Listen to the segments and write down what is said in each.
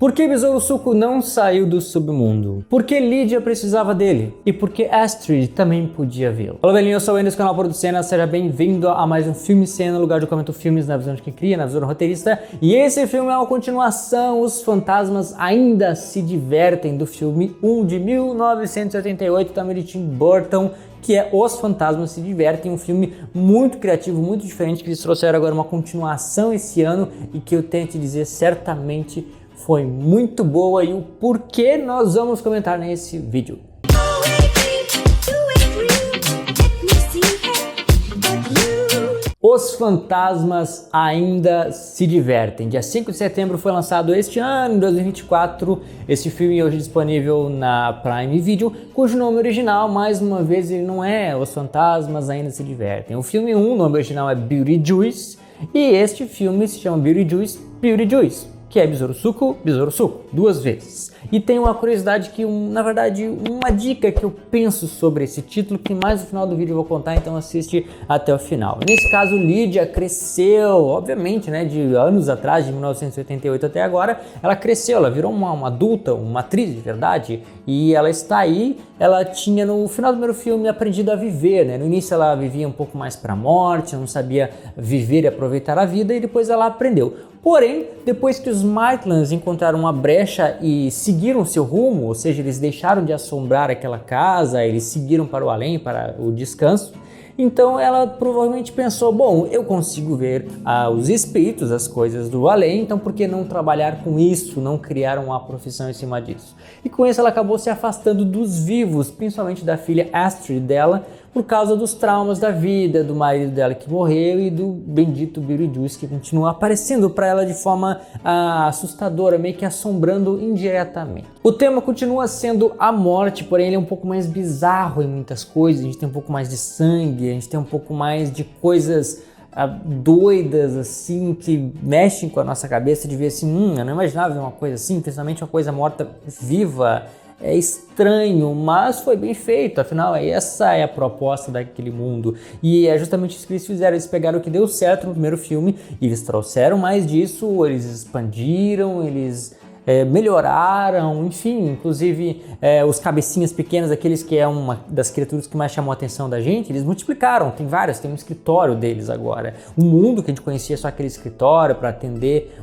Por que Besouro Suco não saiu do submundo? Por que Lydia precisava dele? E por que Astrid também podia vê-lo? Olá, velhinho, eu sou o Ender do canal Producena, seja bem-vindo a mais um Filme Cena, lugar onde eu comento filmes na visão de quem cria, na visão do roteirista. E esse filme é uma continuação, Os Fantasmas Ainda Se Divertem, do filme 1 de 1988, também de Tim Burton, que é Os Fantasmas Se Divertem, um filme muito criativo, muito diferente, que eles trouxeram agora uma continuação esse ano e que eu tenho que dizer certamente foi muito boa e o porquê nós vamos comentar nesse vídeo. Os Fantasmas Ainda Se Divertem. Dia 5 de setembro foi lançado este ano, em 2024, esse filme hoje disponível na Prime Video, cujo nome original, mais uma vez, ele não é Os Fantasmas Ainda Se Divertem. O filme 1, o nome original é Beauty Juice, e este filme se chama Beauty Juice, que é Besouro Suco, duas vezes. E tem uma curiosidade que, na verdade, uma dica que eu penso sobre esse título, que mais no final do vídeo eu vou contar, então assiste até o final. Nesse caso, Lydia cresceu, obviamente, né, de anos atrás, de 1988 até agora, ela cresceu, ela virou uma adulta, uma atriz de verdade, e ela está aí, ela tinha no final do primeiro filme aprendido a viver, né, no início ela vivia um pouco mais para a morte, não sabia viver e aproveitar a vida, e depois ela aprendeu. Porém, depois que os Maitlands encontraram uma brecha e seguiram seu rumo, ou seja, eles deixaram de assombrar aquela casa, eles seguiram para o além, para o descanso, então ela provavelmente pensou, bom, eu consigo ver os espíritos, as coisas do além, então por que não trabalhar com isso, não criar uma profissão em cima disso? E com isso ela acabou se afastando dos vivos, principalmente da filha Astrid dela, por causa dos traumas da vida, do marido dela que morreu e do bendito Beauty Juice que continua aparecendo para ela de forma assustadora, meio que assombrando indiretamente. O tema continua sendo a morte, porém ele é um pouco mais bizarro em muitas coisas, a gente tem um pouco mais de sangue, a gente tem um pouco mais de coisas doidas assim, que mexem com a nossa cabeça de ver assim, eu não imaginava ver uma coisa assim, principalmente uma coisa morta viva. É estranho, mas foi bem feito, afinal essa é a proposta daquele mundo e é justamente isso que eles fizeram, eles pegaram o que deu certo no primeiro filme e eles trouxeram mais disso, eles expandiram, eles melhoraram, enfim, inclusive os cabecinhas pequenas, aqueles que é uma das criaturas que mais chamou a atenção da gente, eles multiplicaram, tem vários, tem um escritório deles agora. O mundo que a gente conhecia só aquele escritório para atender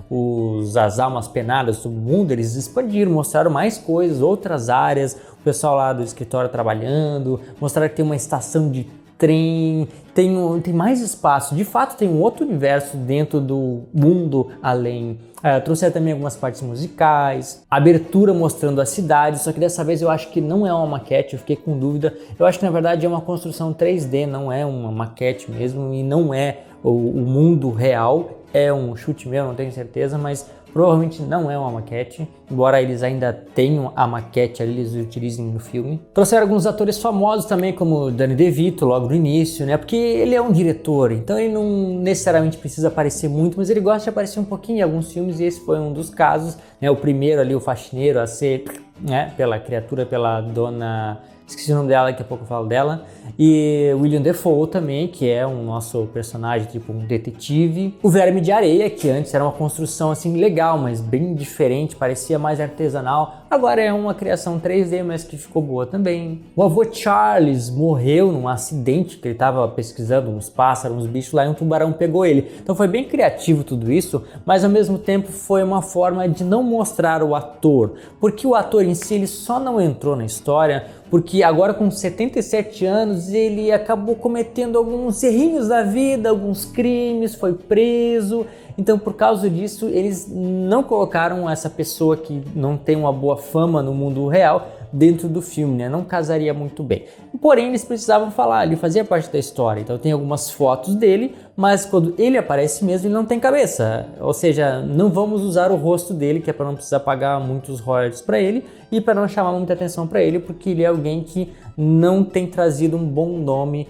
as almas penadas do mundo, eles expandiram, mostraram mais coisas, outras áreas, o pessoal lá do escritório trabalhando, mostraram que tem uma estação de trem, tem mais espaço, de fato tem um outro universo dentro do mundo além. Trouxeram também algumas partes musicais, abertura mostrando a cidade, só que dessa vez eu acho que não é uma maquete, eu fiquei com dúvida, eu acho que na verdade é uma construção 3D, não é uma maquete mesmo e não é o mundo real, é um chute meu, não tenho certeza, mas provavelmente não é uma maquete, embora eles ainda tenham a maquete ali, eles utilizem no filme. Trouxeram alguns atores famosos também, como Danny DeVito, logo no início, né? Porque ele é um diretor, então ele não necessariamente precisa aparecer muito, mas ele gosta de aparecer um pouquinho em alguns filmes e esse foi um dos casos, né? O primeiro ali, o faxineiro a ser, né, pela criatura, pela dona... esqueci o nome dela, daqui a pouco eu falo dela. E William Dafoe também, que é um nosso personagem, tipo um detetive. O Verme de Areia, que antes era uma construção assim legal, mas bem diferente, parecia mais artesanal. Agora é uma criação 3D, mas que ficou boa também. O avô Charles morreu num acidente, que ele estava pesquisando uns pássaros, uns bichos lá, e um tubarão pegou ele. Então foi bem criativo tudo isso, mas ao mesmo tempo foi uma forma de não mostrar o ator. Porque o ator em si, ele só não entrou na história porque agora com 77 anos ele acabou cometendo alguns errinhos da vida, alguns crimes, foi preso. Então por causa disso eles não colocaram essa pessoa que não tem uma boa fama no mundo real dentro do filme, né? Não casaria muito bem. Porém eles precisavam falar, ele fazia parte da história, então tem algumas fotos dele, mas quando ele aparece mesmo ele não tem cabeça, ou seja, não vamos usar o rosto dele, que é para não precisar pagar muitos royalties para ele e para não chamar muita atenção para ele, porque ele é alguém que não tem trazido um bom nome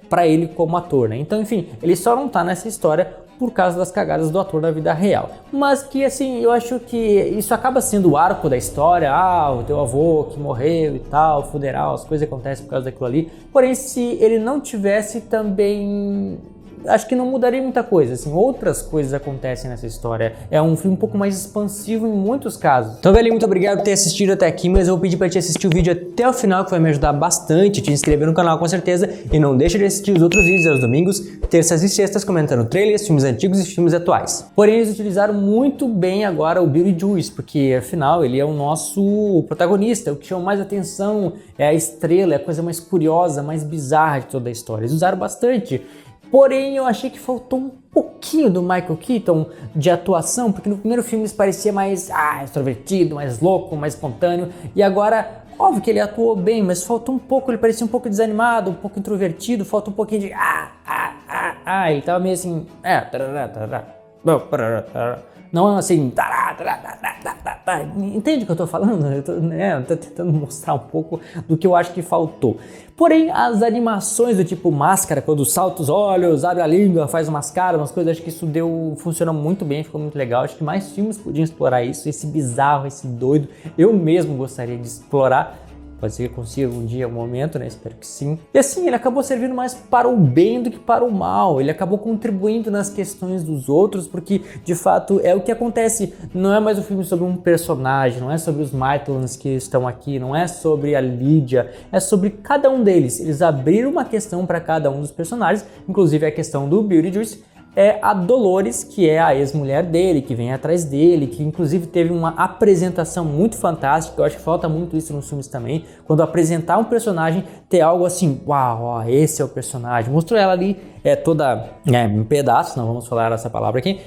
para ele como ator, né? Então enfim, ele só não tá nessa história por causa das cagadas do ator da vida real. Mas que assim, eu acho que isso acaba sendo o arco da história, o teu avô que morreu e tal, funeral, as coisas acontecem por causa daquilo ali. Porém, se ele não tivesse também acho que não mudaria muita coisa, assim, outras coisas acontecem nessa história. É um filme um pouco mais expansivo em muitos casos. Então, velho, muito obrigado por ter assistido até aqui, mas eu vou pedir pra te assistir o vídeo até o final, que vai me ajudar bastante, te inscrever no canal com certeza, e não deixa de assistir os outros vídeos aos domingos, terças e sextas, comentando trailers, filmes antigos e filmes atuais. Porém, eles utilizaram muito bem agora o Beetlejuice, porque afinal ele é o nosso protagonista, o que chama mais atenção, é a estrela, é a coisa mais curiosa, mais bizarra de toda a história. Eles usaram bastante. Porém, eu achei que faltou um pouquinho do Michael Keaton de atuação, porque no primeiro filme ele parecia mais extrovertido, mais louco, mais espontâneo, e agora, óbvio que ele atuou bem, mas faltou um pouco, ele parecia um pouco desanimado, um pouco introvertido, falta um pouquinho de ele tava meio assim, não assim, entende o que eu tô falando? Eu tô tentando mostrar um pouco do que eu acho que faltou. Porém, as animações do tipo máscara, quando salta os olhos, abre a língua, faz umas caras, umas coisas, acho que isso funcionou muito bem, ficou muito legal. Acho que mais filmes podiam explorar isso, esse bizarro, esse doido. Eu mesmo gostaria de explorar. Pode ser que eu consiga um dia, um momento, né? Espero que sim. E assim, ele acabou servindo mais para o bem do que para o mal. Ele acabou contribuindo nas questões dos outros, porque, de fato, é o que acontece. Não é mais um filme sobre um personagem, não é sobre os Maitlands que estão aqui, não é sobre a Lydia, é sobre cada um deles. Eles abriram uma questão para cada um dos personagens, inclusive a questão do Beetlejuice, é a Dolores, que é a ex-mulher dele, que vem atrás dele, que inclusive teve uma apresentação muito fantástica. Eu acho que falta muito isso nos filmes também, quando apresentar um personagem, ter algo assim, uau, ó, esse é o personagem. Mostrou ela ali toda em pedaços, não vamos falar essa palavra aqui,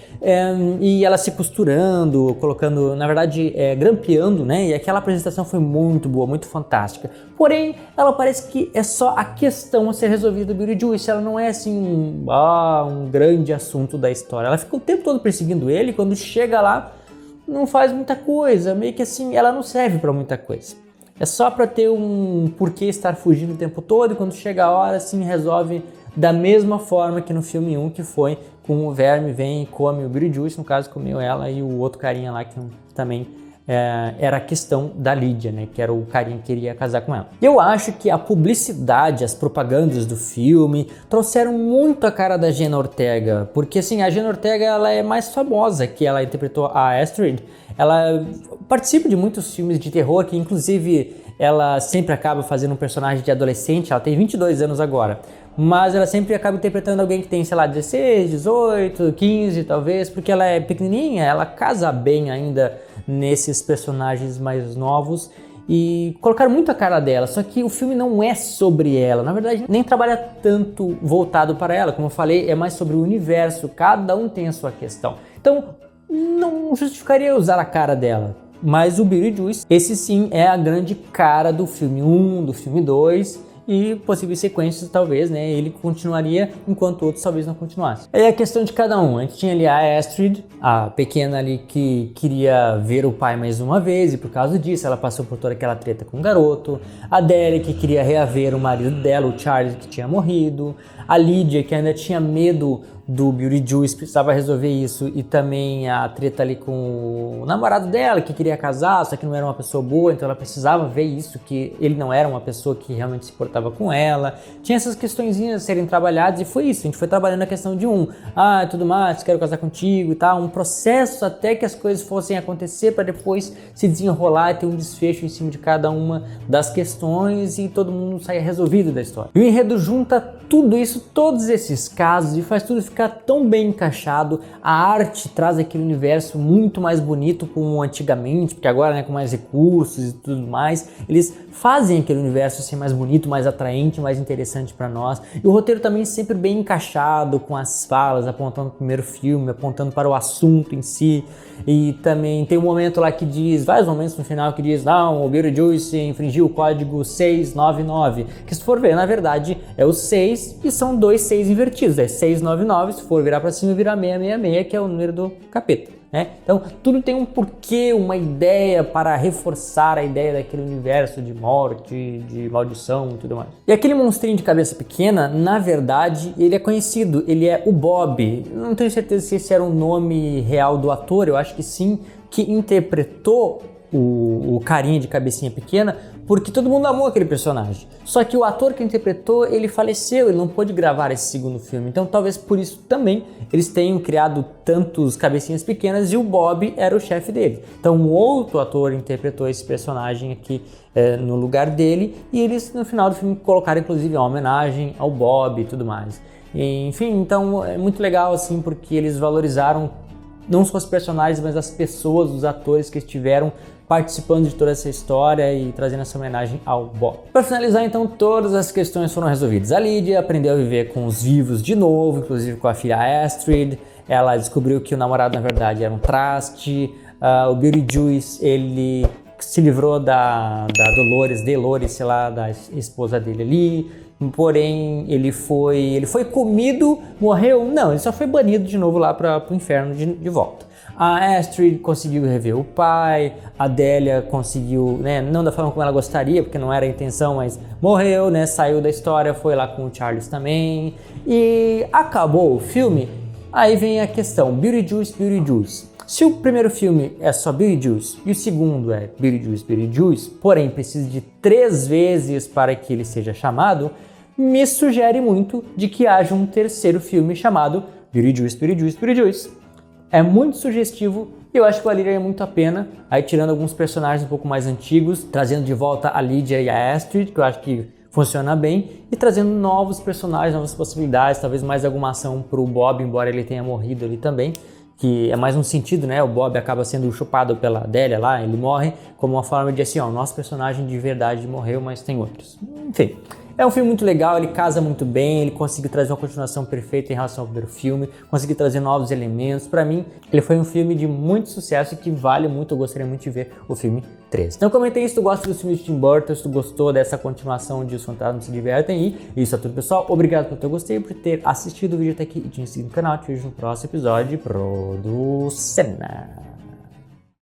e ela se costurando, colocando, na verdade, grampeando, né? E aquela apresentação foi muito boa, muito fantástica. Porém, ela parece que é só a questão a ser resolvida do Beetlejuice, ela não é assim um grande assunto da história. Ela fica o tempo todo perseguindo ele, e quando chega lá, não faz muita coisa, meio que assim, ela não serve para muita coisa. É só para ter um porquê estar fugindo o tempo todo, e quando chega a hora, assim, resolve da mesma forma que no filme 1, que foi com o verme vem e come o Beetlejuice, no caso comeu ela e o outro carinha lá que também era a questão da Lydia, né, que era o carinha que queria casar com ela. Eu acho que a publicidade, as propagandas do filme trouxeram muito a cara da Jenna Ortega, porque assim, a Jenna Ortega ela é mais famosa, que ela interpretou a Astrid, ela participa de muitos filmes de terror, que inclusive ela sempre acaba fazendo um personagem de adolescente, ela tem 22 anos agora, mas ela sempre acaba interpretando alguém que tem, sei lá, 16, 18, 15 talvez, porque ela é pequenininha, ela casa bem ainda nesses personagens mais novos e colocaram muito a cara dela, só que o filme não é sobre ela, na verdade nem trabalha tanto voltado para ela, como eu falei, é mais sobre o universo, cada um tem a sua questão, então não justificaria usar a cara dela. Mas o Beetlejuice, esse sim é a grande cara do filme 1, do filme 2 e possíveis sequências talvez, né, ele continuaria enquanto outros talvez não continuassem. Aí é a questão de cada um, a gente tinha ali a Astrid, a pequena ali que queria ver o pai mais uma vez e por causa disso ela passou por toda aquela treta com o garoto, a Derek que queria reaver o marido dela, o Charles que tinha morrido, a Lydia que ainda tinha medo do Beetlejuice, precisava resolver isso, e também a treta ali com o namorado dela, que queria casar, só que não era uma pessoa boa, então ela precisava ver isso, que ele não era uma pessoa que realmente se portava com ela. Tinha essas questõezinhas a serem trabalhadas, e foi isso, a gente foi trabalhando a questão de tudo mais, quero casar contigo e tal, um processo até que as coisas fossem acontecer para depois se desenrolar e ter um desfecho em cima de cada uma das questões e todo mundo sair resolvido da história. E o enredo junta tudo isso, todos esses casos, e faz tudo ficar tão bem encaixado. A arte traz aquele universo muito mais bonito como antigamente, porque agora, né, com mais recursos e tudo mais, eles fazem aquele universo ser mais bonito, mais atraente, mais interessante para nós. E o roteiro também sempre bem encaixado, com as falas apontando para o primeiro filme, apontando para o assunto em si. E também tem um momento lá que diz, vários momentos no final que diz, não, o Beetlejuice infringiu o código 699, que se for ver, na verdade, é o 6 e são dois 6 invertidos, é 699, se for virar para cima, virar 666, que é o número do capeta, né? Então, tudo tem um porquê, uma ideia para reforçar a ideia daquele universo de morte, de maldição e tudo mais. E aquele monstrinho de cabeça pequena, na verdade, ele é conhecido, ele é o Bob. Não tenho certeza se esse era o nome real do ator, eu acho que sim, que interpretou o carinha de cabecinha pequena, porque todo mundo amou aquele personagem. Só que o ator que interpretou, ele faleceu, ele não pôde gravar esse segundo filme. Então talvez por isso também eles tenham criado tantos cabecinhas pequenas e o Bob era o chefe dele. Então um outro ator interpretou esse personagem aqui no lugar dele, e eles no final do filme colocaram inclusive uma homenagem ao Bob e tudo mais. E, enfim, então é muito legal assim, porque eles valorizaram não só os personagens, mas as pessoas, os atores que estiveram participando de toda essa história e trazendo essa homenagem ao Bob. Para finalizar, então, todas as questões foram resolvidas. A Lydia aprendeu a viver com os vivos de novo, inclusive com a filha Astrid. Ela descobriu que o namorado, na verdade, era um traste. O Beetlejuice, ele se livrou da Dolores, sei lá, da esposa dele ali. Porém, ele foi comido, morreu? Não, ele só foi banido de novo lá para o inferno de volta. A Astrid conseguiu rever o pai, a Delia conseguiu, né, não da forma como ela gostaria, porque não era a intenção, mas morreu, né, saiu da história, foi lá com o Charles também, e acabou o filme. Aí vem a questão, Beetlejuice. Se o primeiro filme é só Beetlejuice e o segundo é Beetlejuice, porém precisa de 3 vezes para que ele seja chamado, me sugere muito de que haja um terceiro filme chamado Beetlejuice. É muito sugestivo e eu acho que valeria muito a pena, aí tirando alguns personagens um pouco mais antigos, trazendo de volta a Lydia e a Astrid, que eu acho que funciona bem, e trazendo novos personagens, novas possibilidades, talvez mais alguma ação pro Bob, embora ele tenha morrido ali também, que é mais um sentido, né? O Bob acaba sendo chupado pela Delia lá, ele morre como uma forma de assim, ó, nosso personagem de verdade morreu, mas tem outros. Enfim, é um filme muito legal, ele casa muito bem, ele conseguiu trazer uma continuação perfeita em relação ao primeiro filme, conseguiu trazer novos elementos. Para mim, ele foi um filme de muito sucesso e que vale muito, eu gostaria muito de ver o filme 3. Então comentei se tu gosta dos filmes de Tim Burton, se tu gostou dessa continuação de Os Fantasmas Se Divertem, e isso é tudo, pessoal. Obrigado por ter gostado, por ter assistido o vídeo até aqui e te inscrito no canal. Te vejo no próximo episódio de Producena.